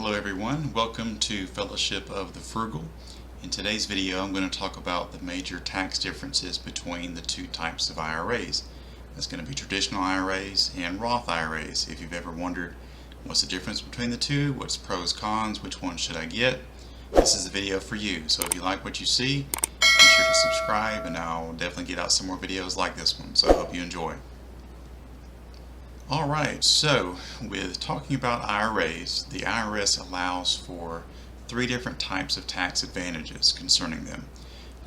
Hello everyone, welcome to Fellowship of the Frugal. In today's video I'm going to talk about the major tax differences between the two types of IRAs. That's going to be traditional IRAs and Roth IRAs. If you've ever wondered what's the difference between the two, what's pros, cons, which one should I get, this is the video for you. So if you like what you see, be sure to subscribe and I'll definitely get out some more videos like this one. So I hope you enjoy. Alright, so with talking about IRAs, the IRS allows for three different types of tax advantages concerning them.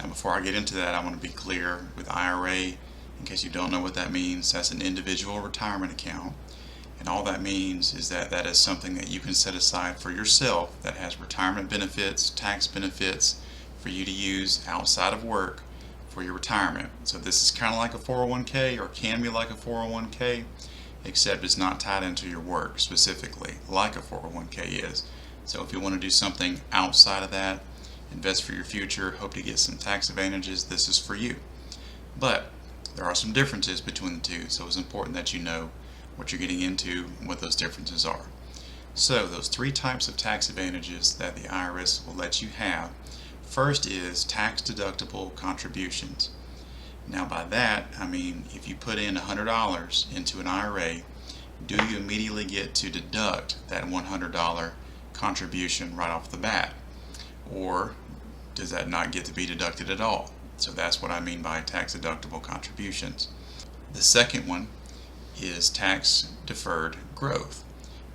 Now before I get into that, I want to be clear with IRA, in case you don't know what that means, that's an individual retirement account. And all that means is that that is something that you can set aside for yourself that has retirement benefits, tax benefits for you to use outside of work for your retirement. So this is kind of like a 401k or can be like a 401k. Except it's not tied into your work specifically, like a 401k is. So if you want to do something outside of that, invest for your future, hope to get some tax advantages, this is for you. But there are some differences between the two, so it's important that you know what you're getting into and what those differences are. So those three types of tax advantages that the IRS will let you have, first is tax deductible contributions. Now by that, I mean if you put in $100 into an IRA, do you immediately get to deduct that $100 contribution right off the bat? Or does that not get to be deducted at all? So that's what I mean by tax deductible contributions. The second one is tax deferred growth.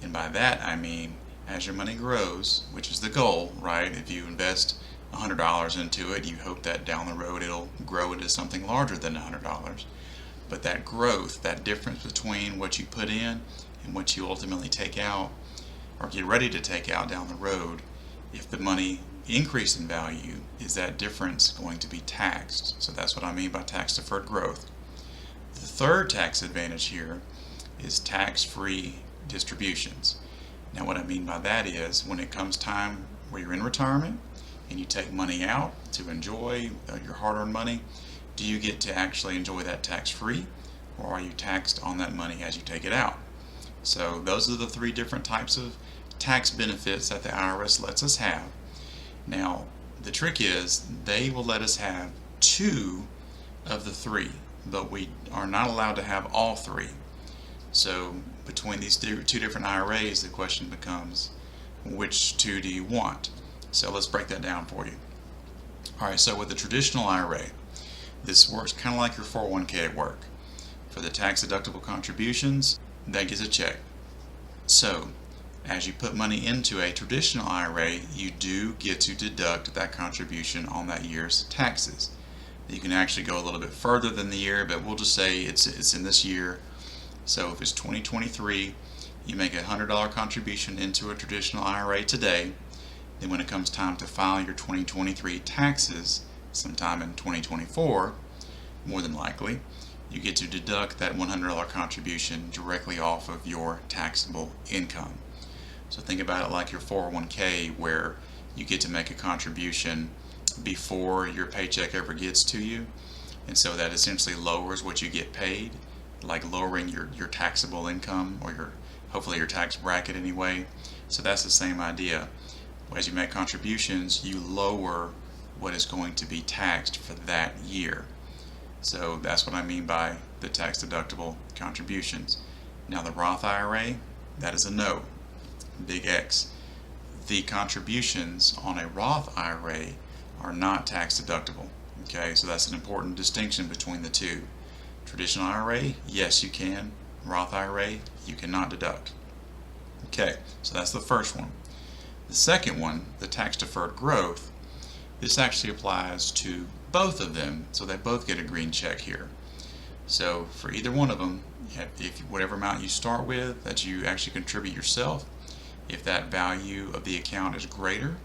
And by that I mean as your money grows, which is the goal, right? If you invest $100 into it, you hope that down the road it'll grow into something larger than $100. But that growth, that difference between what you put in and what you ultimately take out or get ready to take out down the road, if the money increased in value, is that difference going to be taxed? So that's what I mean by tax deferred growth. The third tax advantage here is tax-free distributions. Now what I mean by that is when it comes time where you're in retirement and you take money out to enjoy your hard-earned money, do you get to actually enjoy that tax-free, or are you taxed on that money as you take it out? So those are the three different types of tax benefits that the IRS lets us have. Now the trick is they will let us have two of the three, but we are not allowed to have all three. So between these two different IRAs, the question becomes, which two do you want? So let's break that down for you. Alright, so with the traditional IRA, this works kind of like your 401k at work. For the tax deductible contributions, that gets a check. So as you put money into a traditional IRA, you do get to deduct that contribution on that year's taxes. You can actually go a little bit further than the year, but we'll just say it's in this year. So if it's 2023, you make a $100 contribution into a traditional IRA today. Then when it comes time to file your 2023 taxes sometime in 2024, more than likely, you get to deduct that $100 contribution directly off of your taxable income. So think about it like your 401k, where you get to make a contribution before your paycheck ever gets to you, and so that essentially lowers what you get paid, like lowering your taxable income, or hopefully your tax bracket anyway. So that's the same idea. As you make contributions, you lower what is going to be taxed for that year. So that's what I mean by the tax deductible contributions. Now the Roth IRA, that is a no, big X. The contributions on a Roth IRA are not tax deductible. Okay, so that's an important distinction between the two. Traditional IRA, yes you can. Roth IRA, you cannot deduct. Okay, so that's the first one. The second one, the tax deferred growth, this actually applies to both of them, so they both get a green check here. So for either one of them, if whatever amount you start with that you actually contribute yourself, if that value of the account is greater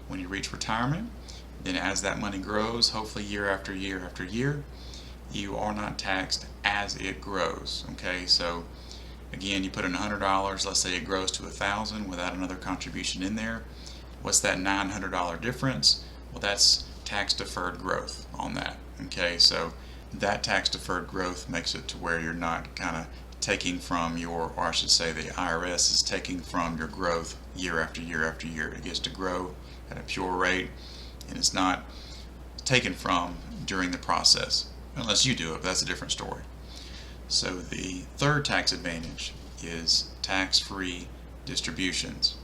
when you reach retirement, then as that money grows, hopefully year after year after year, you are not taxed as it grows. Okay, so again, you put in $100, let's say it grows to $1,000 without another contribution in there. What's that $900 difference? Well, that's tax deferred growth on that. Okay, so that tax deferred growth makes it to where you're not kind of taking from your, or I should say the IRS is taking from your growth year after year after year. It gets to grow at a pure rate, and it's not taken from during the process, unless you do it, but that's a different story. So the third tax advantage is tax-free distributions.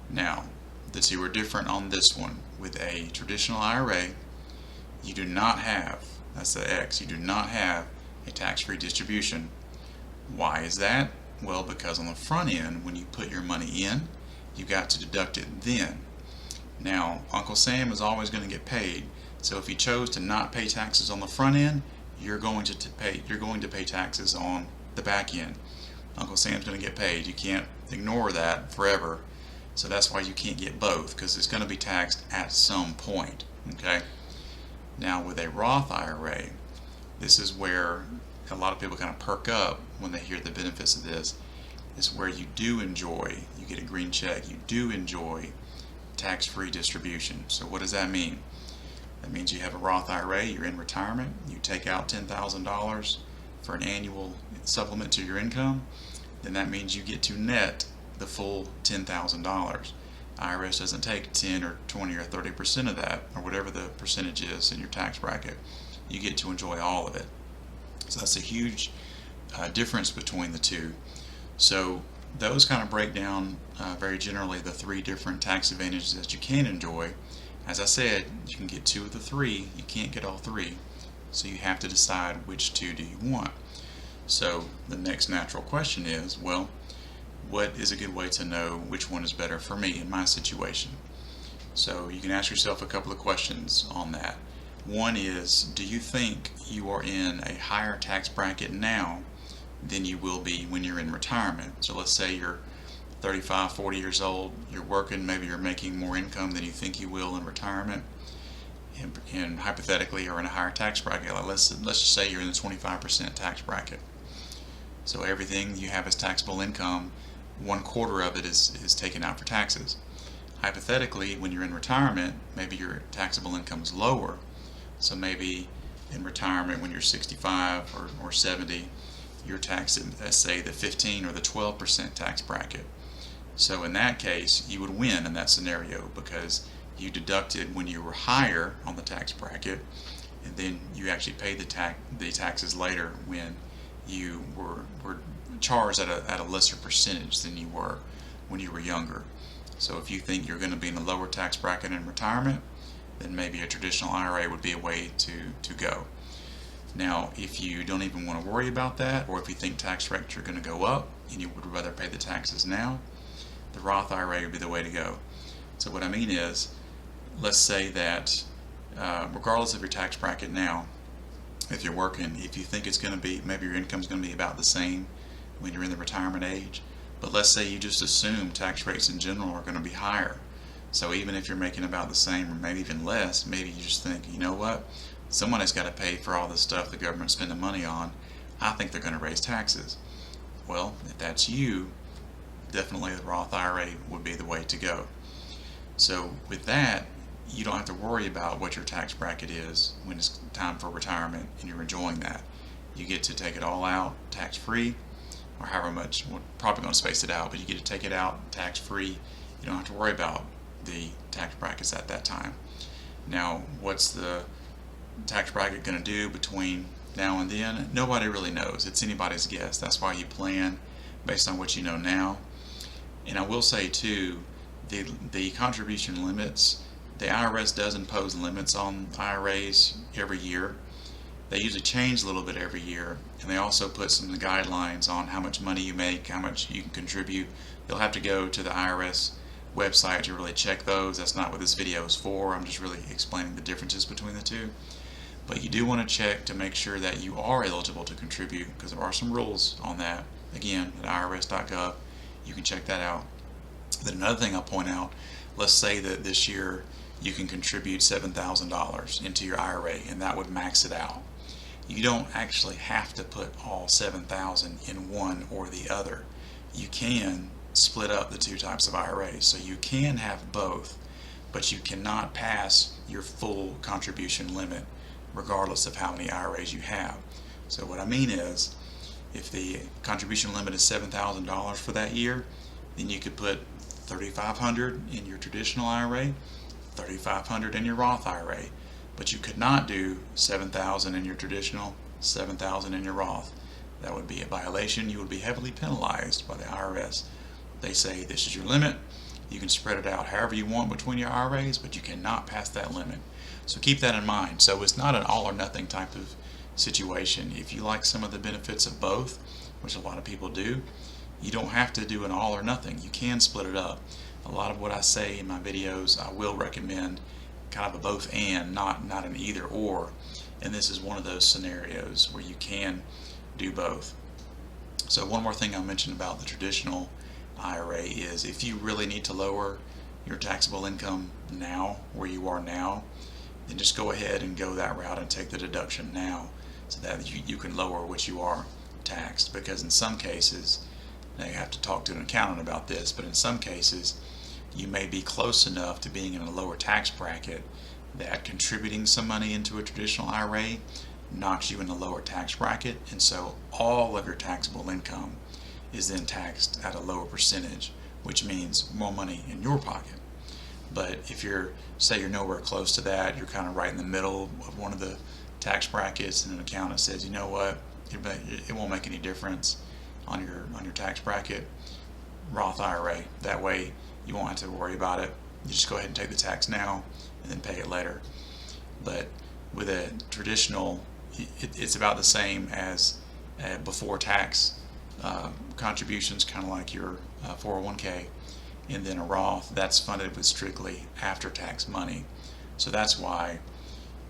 Now, the two are different on this one. With a traditional IRA, you do not have, that's the X, you do not have a tax-free distribution. Why is that? Well, because on the front end, when you put your money in, you got to deduct it then. Now, Uncle Sam is always going to get paid, so if he chose to not pay taxes on the front end, you're going to pay taxes on the back end. Uncle Sam's going to get paid. You can't ignore that forever. So that's why you can't get both, because it's going to be taxed at some point. Okay. Now with a Roth IRA, this is where a lot of people kind of perk up when they hear the benefits of this. It's where you do enjoy, you get a green check, you do enjoy tax-free distribution. So what does that mean? That means you have a Roth IRA, you're in retirement, you take out $10,000 for an annual supplement to your income, then that means you get to net the full $10,000. IRS doesn't take 10 or 20 or 30% of that, or whatever the percentage is in your tax bracket. You get to enjoy all of it. So that's a huge difference between the two. So those kind of break down very generally the three different tax advantages that you can enjoy. As I said, you can get two of the three, you can't get all three, so you have to decide which two do you want. So the next natural question is, well, what is a good way to know which one is better for me in my situation? So you can ask yourself a couple of questions on that. One is, do you think you are in a higher tax bracket now than you will be when you're in retirement? So let's say you're 35, 40 years old, you're working, maybe you're making more income than you think you will in retirement, and hypothetically you're in a higher tax bracket. Like let's just say you're in the 25% tax bracket. So everything you have as taxable income, 1/4 of it is taken out for taxes. Hypothetically, when you're in retirement, maybe your taxable income is lower. So maybe in retirement when you're 65 or 70, you're taxed at, let's say, the 15 or the 12% tax bracket. So in that case, you would win in that scenario because you deducted when you were higher on the tax bracket, and then you actually paid the taxes later when you were charged at a lesser percentage than you were when you were younger. So if you think you're going to be in a lower tax bracket in retirement, then maybe a traditional IRA would be a way to go. Now, if you don't even want to worry about that, or if you think tax rates are going to go up and you would rather pay the taxes now, the Roth IRA would be the way to go. So what I mean is, let's say that regardless of your tax bracket now, if you're working, if you think it's going to be, maybe your income's going to be about the same when you're in the retirement age, but let's say you just assume tax rates in general are going to be higher. So even if you're making about the same or maybe even less, maybe you just think, you know what, someone has got to pay for all this stuff the government's spending money on. I think they're going to raise taxes. Well, if that's you, definitely the Roth IRA would be the way to go. So with that, you don't have to worry about what your tax bracket is when it's time for retirement and you're enjoying that. You get to take it all out tax-free, or however much, we're probably going to space it out, but you get to take it out tax-free. You don't have to worry about the tax brackets at that time. Now, what's the tax bracket going to do between now and then? Nobody really knows. It's anybody's guess. That's why you plan based on what you know now. And I will say too, the contribution limits, the IRS does impose limits on IRAs every year. They usually change a little bit every year, and they also put some guidelines on how much money you make, how much you can contribute. You'll have to go to the IRS website to really check those. That's not what this video is for. I'm just really explaining the differences between the two. But you do want to check to make sure that you are eligible to contribute, because there are some rules on that. Again, at irs.gov, you can check that out. Then another thing I'll point out, let's say that this year you can contribute $7,000 into your IRA, and that would max it out. You don't actually have to put all $7,000 in one or the other. You can split up the two types of IRAs, so you can have both, but you cannot pass your full contribution limit regardless of how many IRAs you have. So what I mean is, if the contribution limit is $7,000 for that year, then you could put $3,500 in your traditional IRA, $3,500 in your Roth IRA, but you could not do $7,000 in your traditional, $7,000 in your Roth. That would be a violation. You would be heavily penalized by the IRS. They say this is your limit. You can spread it out however you want between your IRAs, but you cannot pass that limit. So keep that in mind. So it's not an all or nothing type of situation. If you like some of the benefits of both, which a lot of people do, you don't have to do an all or nothing. You can split it up. A lot of what I say in my videos, I will recommend kind of a both and, not an either or. And this is one of those scenarios where you can do both. So one more thing I'll mention about the traditional IRA is if you really need to lower your taxable income now, where you are now, then just go ahead and go that route and take the deduction now so that you can lower what you are taxed. Because in some cases, now you have to talk to an accountant about this, but in some cases you may be close enough to being in a lower tax bracket that contributing some money into a traditional IRA knocks you in a lower tax bracket, and so all of your taxable income is then taxed at a lower percentage, which means more money in your pocket. But if say you're nowhere close to that, you're kind of right in the middle of one of the tax brackets, and an accountant says, you know what, it won't make any difference on your tax bracket, Roth IRA. That way you won't have to worry about it. You just go ahead and take the tax now and then pay it later. But with a traditional, it's about the same as before tax contributions, kind of like your 401k, and then a Roth that's funded with strictly after tax money. So that's why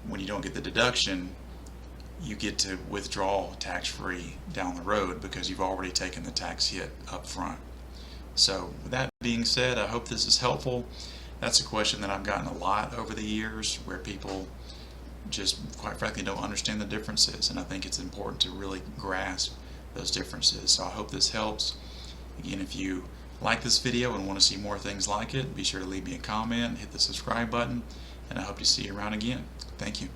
when you don't get the deduction, you get to withdraw tax-free down the road because you've already taken the tax hit up front. So with that being said, I hope this is helpful. That's a question that I've gotten a lot over the years, where people just quite frankly don't understand the differences, and I think it's important to really grasp those differences. So I hope this helps. Again, if you like this video and want to see more things like it, be sure to leave me a comment, hit the subscribe button, and I hope to see you around again. Thank you.